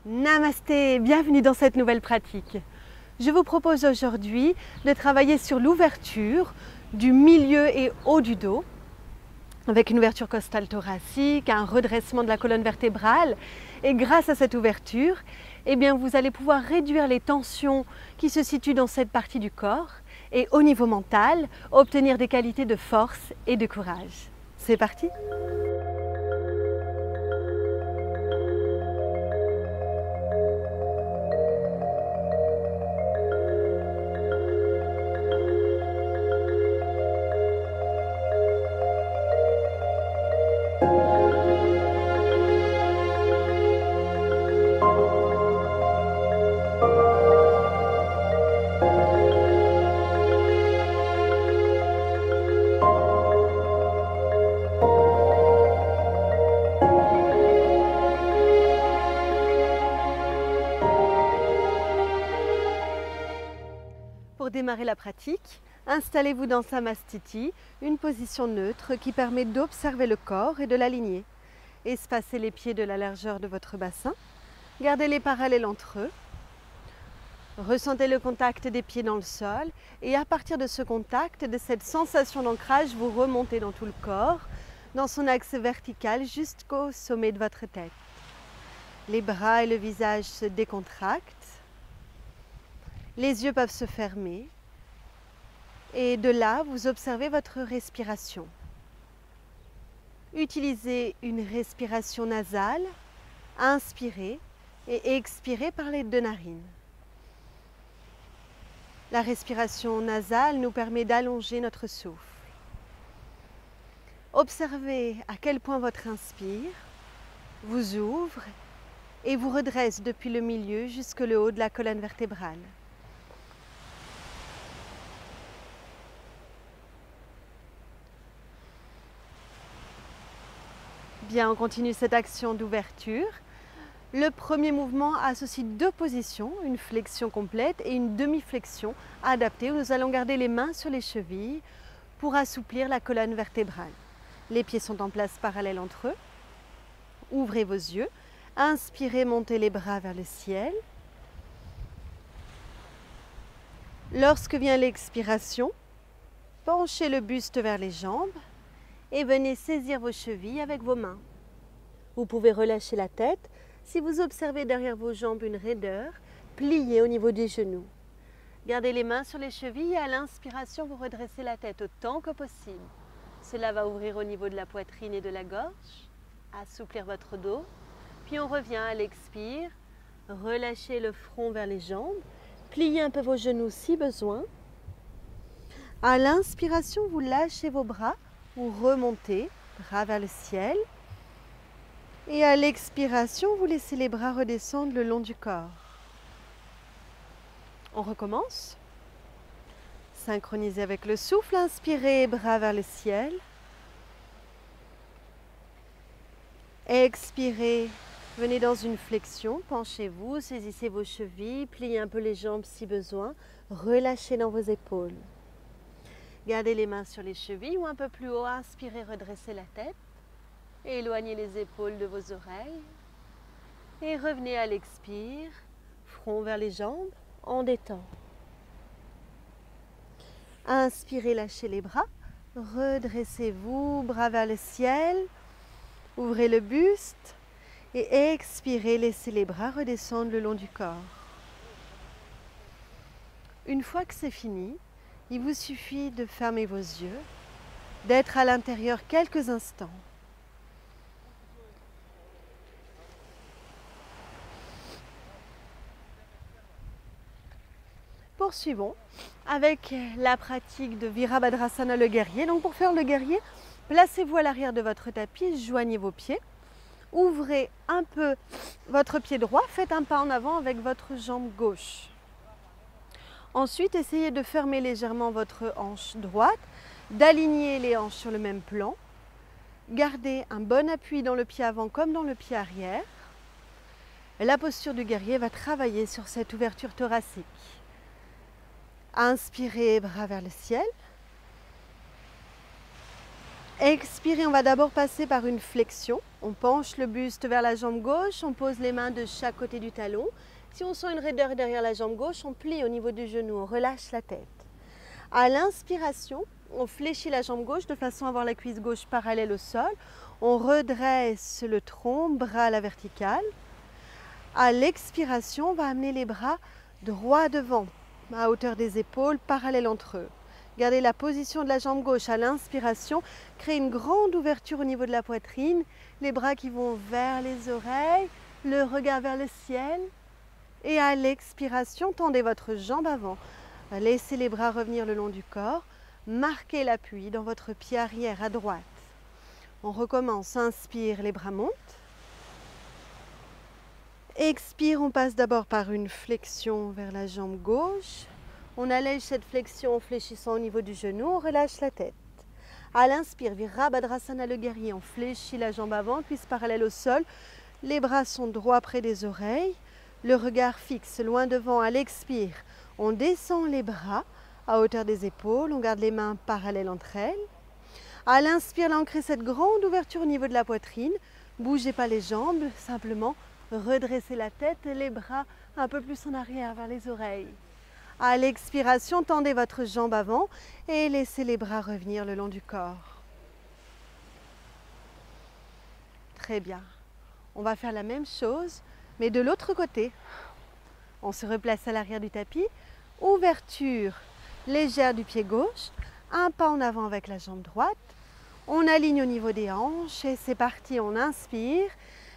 Namasté, bienvenue dans cette nouvelle pratique. Je vous propose aujourd'hui de travailler sur l'ouverture du milieu et haut du dos avec une ouverture costale thoracique, un redressement de la colonne vertébrale et grâce à cette ouverture, vous allez pouvoir réduire les tensions qui se situent dans cette partie du corps et au niveau mental, obtenir des qualités de force et de courage. C'est parti! Pour démarrer la pratique, installez-vous dans Samastiti, une position neutre qui permet d'observer le corps et de l'aligner. Espacez les pieds de la largeur de votre bassin, gardez-les parallèles entre eux. Ressentez le contact des pieds dans le sol et à partir de ce contact, de cette sensation d'ancrage, vous remontez dans tout le corps, dans son axe vertical jusqu'au sommet de votre tête. Les bras et le visage se décontractent. Les yeux peuvent se fermer et de là, vous observez votre respiration. Utilisez une respiration nasale, inspirez et expirez par les deux narines. La respiration nasale nous permet d'allonger notre souffle. Observez à quel point votre inspire vous ouvre et vous redresse depuis le milieu jusque le haut de la colonne vertébrale. Bien, on continue cette action d'ouverture. Le premier mouvement associe deux positions, une flexion complète et une demi-flexion adaptée où nous allons garder les mains sur les chevilles pour assouplir la colonne vertébrale. Les pieds sont en place parallèles entre eux. Ouvrez vos yeux. Inspirez, montez les bras vers le ciel. Lorsque vient l'expiration, penchez le buste vers les jambes et venez saisir vos chevilles avec vos mains. Vous pouvez relâcher la tête. Si vous observez derrière vos jambes une raideur, pliez au niveau des genoux. Gardez les mains sur les chevilles et à l'inspiration, vous redressez la tête autant que possible. Cela va ouvrir au niveau de la poitrine et de la gorge, assouplir votre dos. Puis on revient à l'expire, relâchez le front vers les jambes, pliez un peu vos genoux si besoin. À l'inspiration, vous lâchez vos bras, vous remontez, bras vers le ciel. Et à l'expiration, vous laissez les bras redescendre le long du corps. On recommence. Synchronisez avec le souffle, inspirez, bras vers le ciel. Expirez, venez dans une flexion, penchez-vous, saisissez vos chevilles, pliez un peu les jambes si besoin, relâchez dans vos épaules. Gardez les mains sur les chevilles ou un peu plus haut, inspirez, redressez la tête. Éloignez les épaules de vos oreilles et revenez à l'expire, front vers les jambes, en détend. Inspirez, lâchez les bras, redressez-vous, bras vers le ciel, ouvrez le buste et expirez, laissez les bras redescendre le long du corps. Une fois que c'est fini, il vous suffit de fermer vos yeux, d'être à l'intérieur quelques instants. Poursuivons avec la pratique de Virabhadrasana, le guerrier. Donc pour faire le guerrier, placez-vous à l'arrière de votre tapis, joignez vos pieds, ouvrez un peu votre pied droit, faites un pas en avant avec votre jambe gauche. Ensuite, essayez de fermer légèrement votre hanche droite, d'aligner les hanches sur le même plan. Gardez un bon appui dans le pied avant comme dans le pied arrière. La posture du guerrier va travailler sur cette ouverture thoracique. Inspirez, bras vers le ciel. Expirez, on va d'abord passer par une flexion. On penche le buste vers la jambe gauche, on pose les mains de chaque côté du talon. Si on sent une raideur derrière la jambe gauche, on plie au niveau du genou, on relâche la tête. À l'inspiration, on fléchit la jambe gauche de façon à avoir la cuisse gauche parallèle au sol. On redresse le tronc, bras à la verticale. À l'expiration, on va amener les bras droit devant, à hauteur des épaules, parallèles entre eux. Gardez la position de la jambe gauche à l'inspiration. Créez une grande ouverture au niveau de la poitrine. Les bras qui vont vers les oreilles, le regard vers le ciel. Et à l'expiration, tendez votre jambe avant. Laissez les bras revenir le long du corps. Marquez l'appui dans votre pied arrière à droite. On recommence. Inspire, les bras montent. Expire, on passe d'abord par une flexion vers la jambe gauche. On allège cette flexion en fléchissant au niveau du genou, on relâche la tête. À l'inspire, Virabhadrasana le guerrier, on fléchit la jambe avant, cuisse parallèle au sol. Les bras sont droits près des oreilles, le regard fixe loin devant. À l'expire, on descend les bras à hauteur des épaules, on garde les mains parallèles entre elles. À l'inspire, là on crée cette grande ouverture au niveau de la poitrine. Bougez pas les jambes, simplement redressez la tête et les bras un peu plus en arrière vers les oreilles. À l'expiration, tendez votre jambe avant et laissez les bras revenir le long du corps. Très bien. On va faire la même chose, mais de l'autre côté. On se replace à l'arrière du tapis. Ouverture légère du pied gauche. Un pas en avant avec la jambe droite. On aligne au niveau des hanches et c'est parti. On inspire,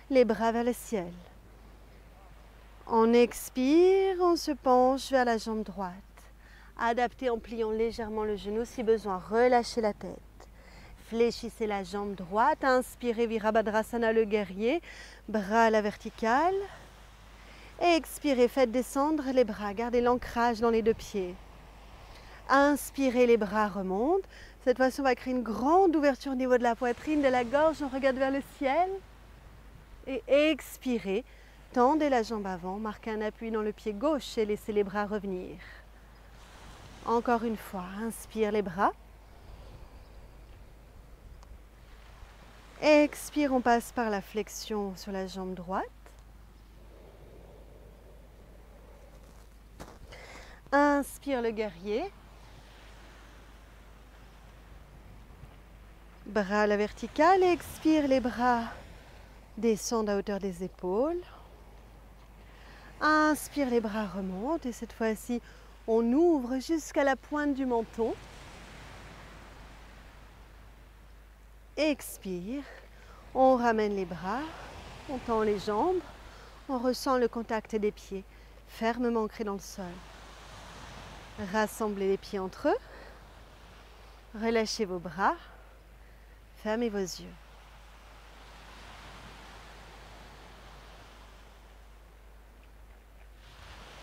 les bras vers le ciel. On expire, on se penche vers la jambe droite. Adaptez en pliant légèrement le genou si besoin. Relâchez la tête. Fléchissez la jambe droite. Inspirez Virabhadrasana le guerrier. Bras à la verticale. Expirez, faites descendre les bras. Gardez l'ancrage dans les deux pieds. Inspirez, les bras remontent. Cette fois-ci, on va créer une grande ouverture au niveau de la poitrine, de la gorge. On regarde vers le ciel. Et expirez. Tendez la jambe avant, marquez un appui dans le pied gauche et laissez les bras revenir. Encore une fois, inspire les bras. Expire, on passe par la flexion sur la jambe droite. Inspire le guerrier. Bras à la verticale, expire, les bras descendent à hauteur des épaules. Inspire, les bras remontent et cette fois-ci, on ouvre jusqu'à la pointe du menton. Expire, on ramène les bras, on tend les jambes, on ressent le contact des pieds fermement ancrés dans le sol. Rassemblez les pieds entre eux, relâchez vos bras, fermez vos yeux.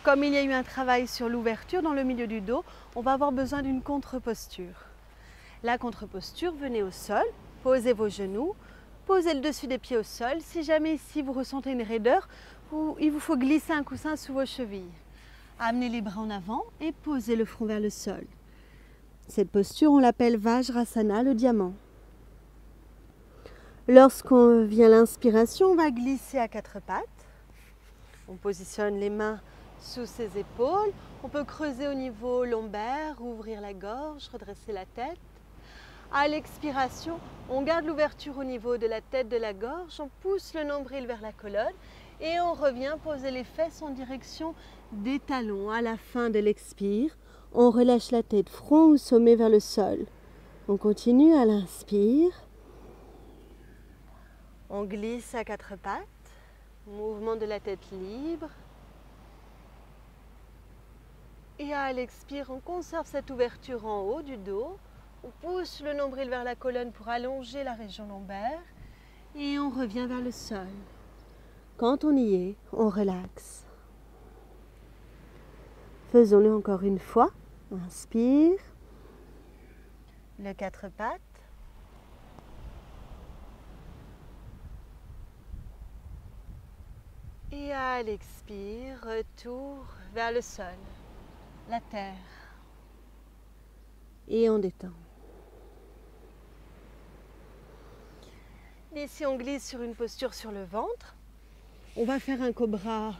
Comme il y a eu un travail sur l'ouverture dans le milieu du dos, on va avoir besoin d'une contre-posture. La contre-posture, venez au sol, posez vos genoux, posez le dessus des pieds au sol. Si jamais ici vous ressentez une raideur, il vous faut glisser un coussin sous vos chevilles. Amenez les bras en avant et posez le front vers le sol. Cette posture, on l'appelle Vajrasana, le diamant. Lorsqu'on vient à l'inspiration, on va glisser à quatre pattes. On positionne les mains sous ses épaules. On peut creuser au niveau lombaire, ouvrir la gorge, redresser la tête. À l'expiration, on garde l'ouverture au niveau de la tête, de la gorge. On pousse le nombril vers la colonne et on revient poser les fesses en direction des talons. À la fin de l'expire, on relâche la tête, front ou sommet vers le sol. On continue à l'inspire. On glisse à quatre pattes. Mouvement de la tête libre. Et à l'expire, on conserve cette ouverture en haut du dos. On pousse le nombril vers la colonne pour allonger la région lombaire. Et on revient vers le sol. Quand on y est, on relaxe. Faisons-le encore une fois. Inspire. Le quatre pattes. Et à l'expire, retour vers le sol, la terre. Et on détend. Ici, on glisse sur une posture sur le ventre. On va faire un cobra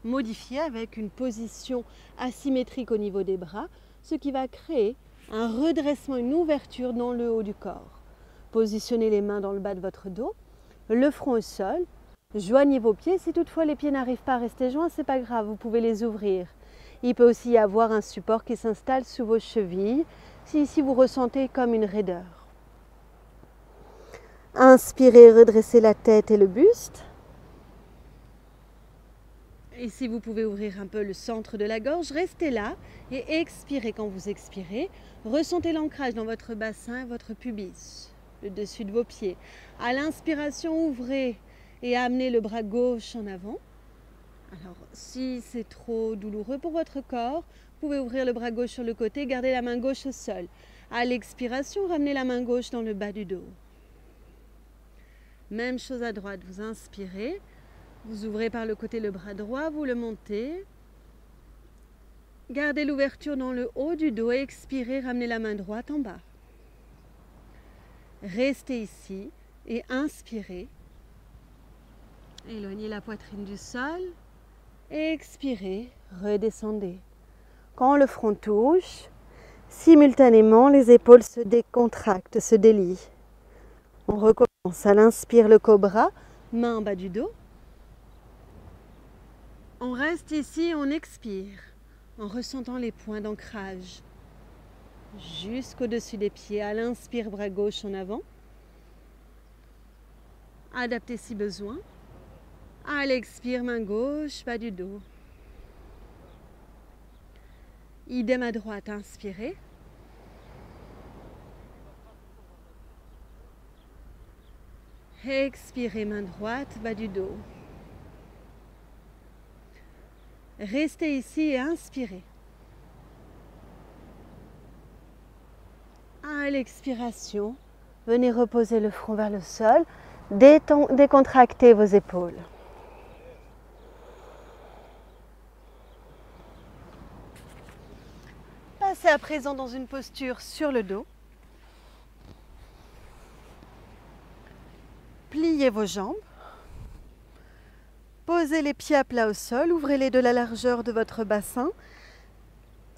modifié avec une position asymétrique au niveau des bras, ce qui va créer un redressement, une ouverture dans le haut du corps. Positionnez les mains dans le bas de votre dos, le front au sol, joignez vos pieds. Si toutefois les pieds n'arrivent pas à rester joints, ce n'est pas grave, vous pouvez les ouvrir. Il peut aussi y avoir un support qui s'installe sous vos chevilles, si ici vous ressentez comme une raideur. Inspirez, redressez la tête et le buste. Ici, vous pouvez ouvrir un peu le centre de la gorge, restez là et expirez quand vous expirez. Ressentez l'ancrage dans votre bassin, votre pubis, le dessus de vos pieds. À l'inspiration, ouvrez et amenez le bras gauche en avant. Alors, si c'est trop douloureux pour votre corps, vous pouvez ouvrir le bras gauche sur le côté, garder la main gauche au sol. À l'expiration, ramenez la main gauche dans le bas du dos. Même chose à droite, vous inspirez, vous ouvrez par le côté le bras droit, vous le montez. Gardez l'ouverture dans le haut du dos et expirez, ramenez la main droite en bas. Restez ici et inspirez. Éloignez la poitrine du sol. Expirez, redescendez. Quand le front touche, simultanément les épaules se décontractent, se délient. On recommence. À l'inspire, le cobra, main en bas du dos. On reste ici, on expire en ressentant les points d'ancrage jusqu'au-dessus des pieds. À l'inspire, bras gauche en avant. Adaptez si besoin. À l'expire, main gauche, bas du dos. Idem à droite, inspirez. Expirez, main droite, bas du dos. Restez ici et inspirez. À l'expiration, venez reposer le front vers le sol. Décontractez vos épaules. Passez à présent dans une posture sur le dos. Pliez vos jambes. Posez les pieds à plat au sol. Ouvrez-les de la largeur de votre bassin.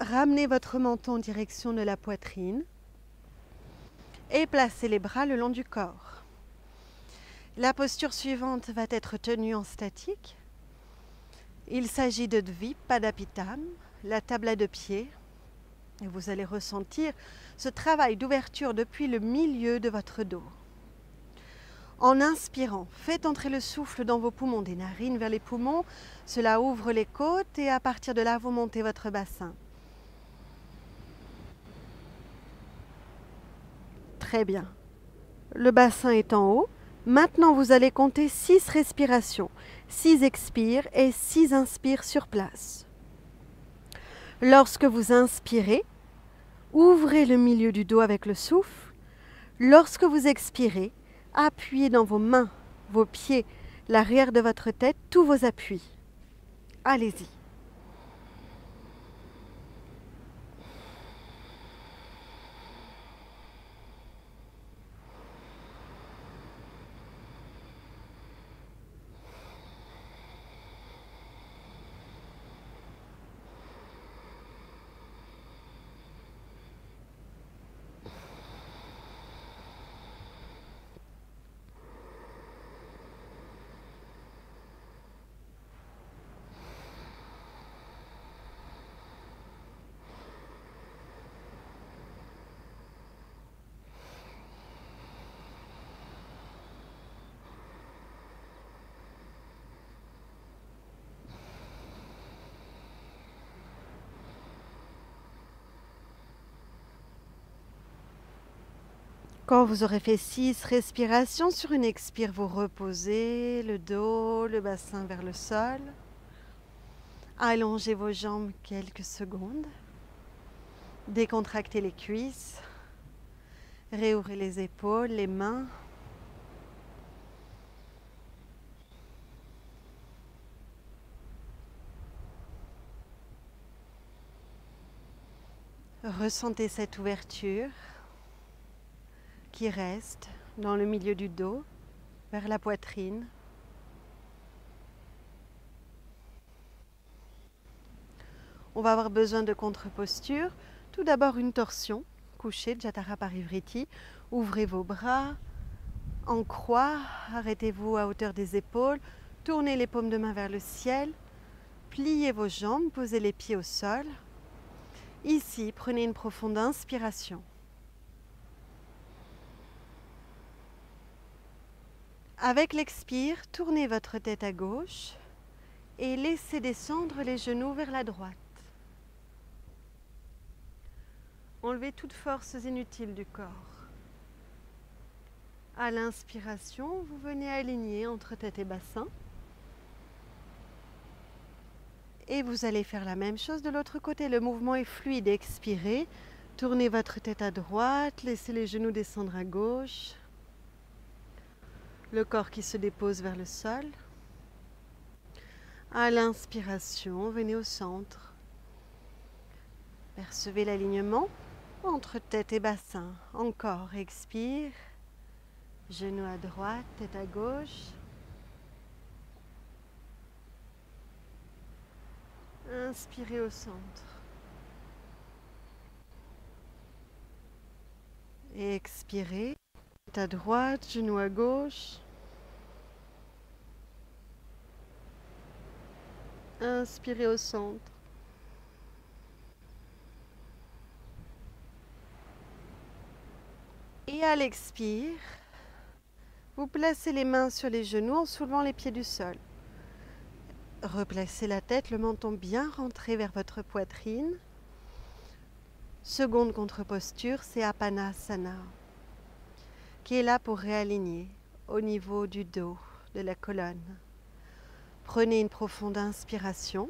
Ramenez votre menton en direction de la poitrine. Et placez les bras le long du corps. La posture suivante va être tenue en statique. Il s'agit de Dvipadapittam, la table à deux pieds. Et vous allez ressentir ce travail d'ouverture depuis le milieu de votre dos. En inspirant, faites entrer le souffle dans vos poumons, des narines vers les poumons. Cela ouvre les côtes et à partir de là, vous montez votre bassin. Très bien. Le bassin est en haut. Maintenant, vous allez compter 6 respirations. 6 expires et 6 inspires sur place. Lorsque vous inspirez, ouvrez le milieu du dos avec le souffle. Lorsque vous expirez, appuyez dans vos mains, vos pieds, l'arrière de votre tête, tous vos appuis. Allez-y. Quand vous aurez fait 6 respirations, sur une expire, vous reposez le dos, le bassin vers le sol. Allongez vos jambes quelques secondes. Décontractez les cuisses. Réouvrez les épaules, les mains. Ressentez cette ouverture qui reste dans le milieu du dos, vers la poitrine. On va avoir besoin de contre-posture. Tout d'abord une torsion, couché, Jatara Parivriti. Ouvrez vos bras en croix, arrêtez-vous à hauteur des épaules, tournez les paumes de main vers le ciel, pliez vos jambes, posez les pieds au sol. Ici, prenez une profonde inspiration. Avec l'expire, tournez votre tête à gauche et laissez descendre les genoux vers la droite. Enlevez toutes forces inutiles du corps. À l'inspiration, vous venez aligner entre tête et bassin. Et vous allez faire la même chose de l'autre côté. Le mouvement est fluide. Expirez. Tournez votre tête à droite. Laissez les genoux descendre à gauche. Le corps qui se dépose vers le sol. À l'inspiration, venez au centre. Percevez l'alignement entre tête et bassin. Encore, expire. Genoux à droite, tête à gauche. Inspirez au centre. Et expirez. Tête à droite, genoux à gauche. Inspirez au centre. Et à l'expire, vous placez les mains sur les genoux en soulevant les pieds du sol. Replacez la tête, le menton bien rentré vers votre poitrine. Seconde contre-posture, c'est Apanasana, qui est là pour réaligner au niveau du dos, de la colonne. Prenez une profonde inspiration.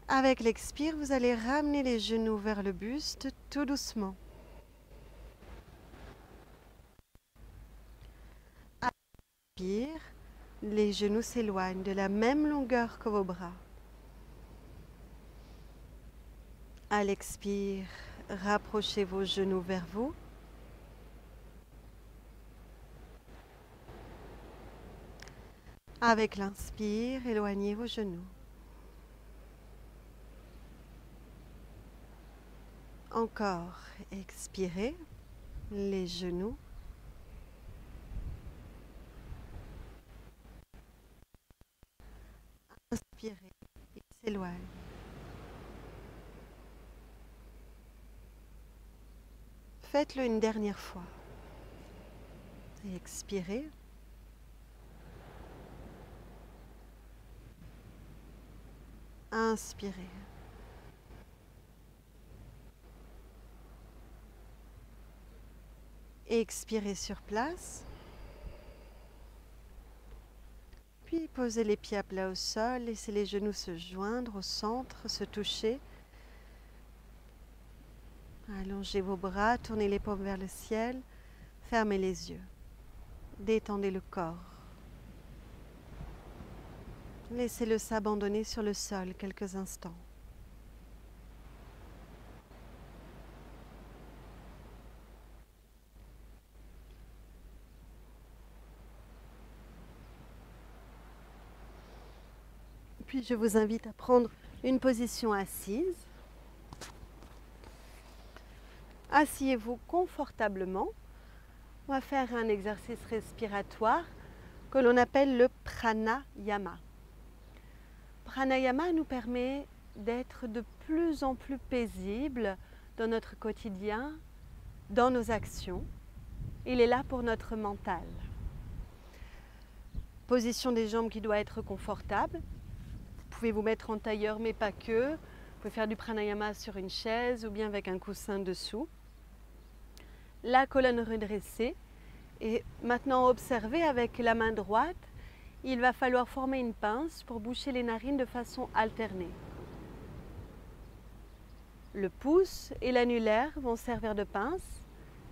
Avec l'expire, vous allez ramener les genoux vers le buste tout doucement. À l'expire, les genoux s'éloignent de la même longueur que vos bras. À l'expire, rapprochez vos genoux vers vous. Avec l'inspire, éloignez vos genoux. Encore, expirez, les genoux. Inspirez, ils s'éloignent. Faites-le une dernière fois. Et expirez. Inspirez. Expirez sur place. Puis posez les pieds à plat au sol, laissez les genoux se joindre au centre, se toucher. Allongez vos bras, tournez les paumes vers le ciel, fermez les yeux. Détendez le corps. Laissez-le s'abandonner sur le sol quelques instants. Puis je vous invite à prendre une position assise. Asseyez-vous confortablement. On va faire un exercice respiratoire que l'on appelle le pranayama. Pranayama nous permet d'être de plus en plus paisible dans notre quotidien, dans nos actions. Il est là pour notre mental. Position des jambes qui doit être confortable. Vous pouvez vous mettre en tailleur, mais pas que. Vous pouvez faire du pranayama sur une chaise ou bien avec un coussin dessous. La colonne redressée. Et maintenant, observez avec la main droite, il va falloir former une pince pour boucher les narines de façon alternée. Le pouce et l'annulaire vont servir de pince.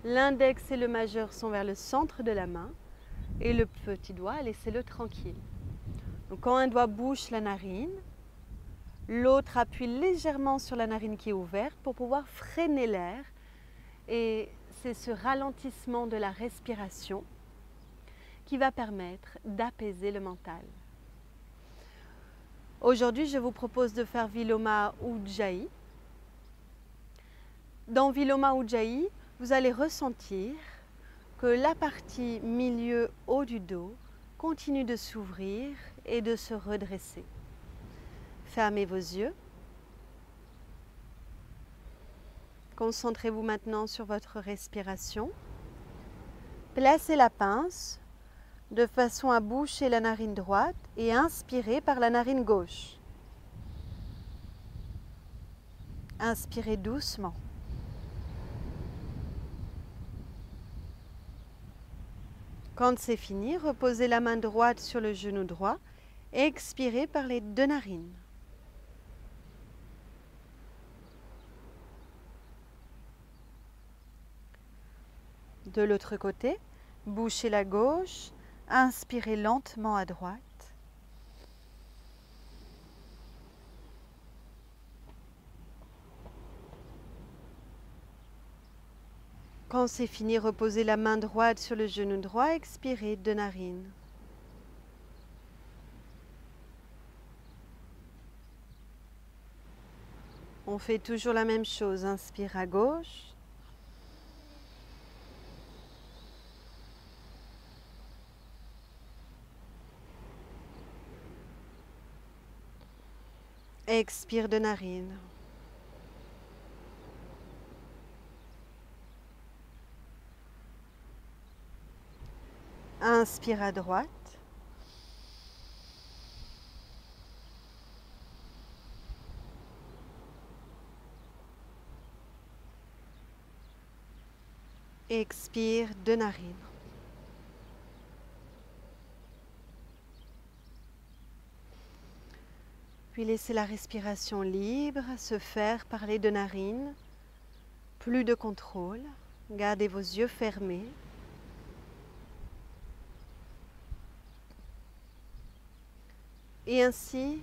L'index et le majeur sont vers le centre de la main. Et le petit doigt, laissez-le tranquille. Donc quand un doigt bouche la narine, l'autre appuie légèrement sur la narine qui est ouverte pour pouvoir freiner l'air. Et c'est ce ralentissement de la respiration qui va permettre d'apaiser le mental. Aujourd'hui, je vous propose de faire Viloma Ujjayi. Dans Viloma Ujjayi, vous allez ressentir que la partie milieu haut du dos continue de s'ouvrir et de se redresser. Fermez vos yeux. Concentrez-vous maintenant sur votre respiration. Placez la pince de façon à boucher la narine droite et inspirez par la narine gauche. Inspirez doucement. Quand c'est fini, reposez la main droite sur le genou droit et expirez par les deux narines. De l'autre côté, bouchez la gauche, inspirez lentement à droite. Quand c'est fini, reposez la main droite sur le genou droit, expirez deux narines. On fait toujours la même chose, inspire à gauche. Expire de narine. Inspire à droite. Expire de narine. Puis laissez la respiration libre se faire par les deux narines. Plus de contrôle. Gardez vos yeux fermés. Et ainsi,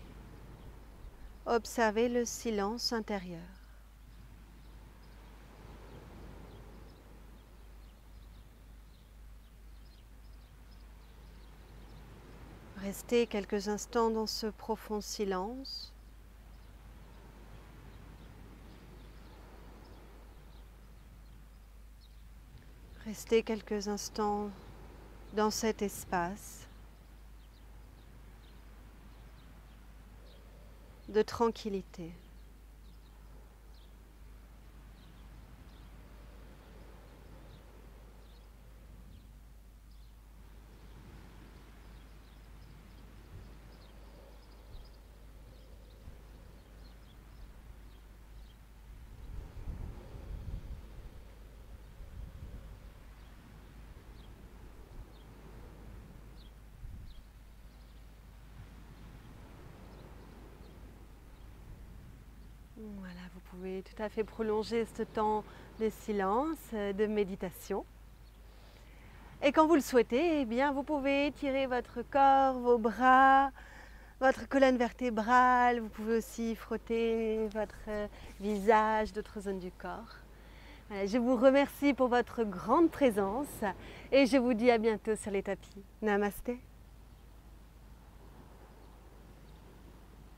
observez le silence intérieur. Restez quelques instants dans ce profond silence. Restez quelques instants dans cet espace de tranquillité. Voilà, vous pouvez tout à fait prolonger ce temps de silence, de méditation. Et quand vous le souhaitez, eh bien, vous pouvez étirer votre corps, vos bras, votre colonne vertébrale. Vous pouvez aussi frotter votre visage, d'autres zones du corps. Voilà, je vous remercie pour votre grande présence et je vous dis à bientôt sur les tapis. Namasté.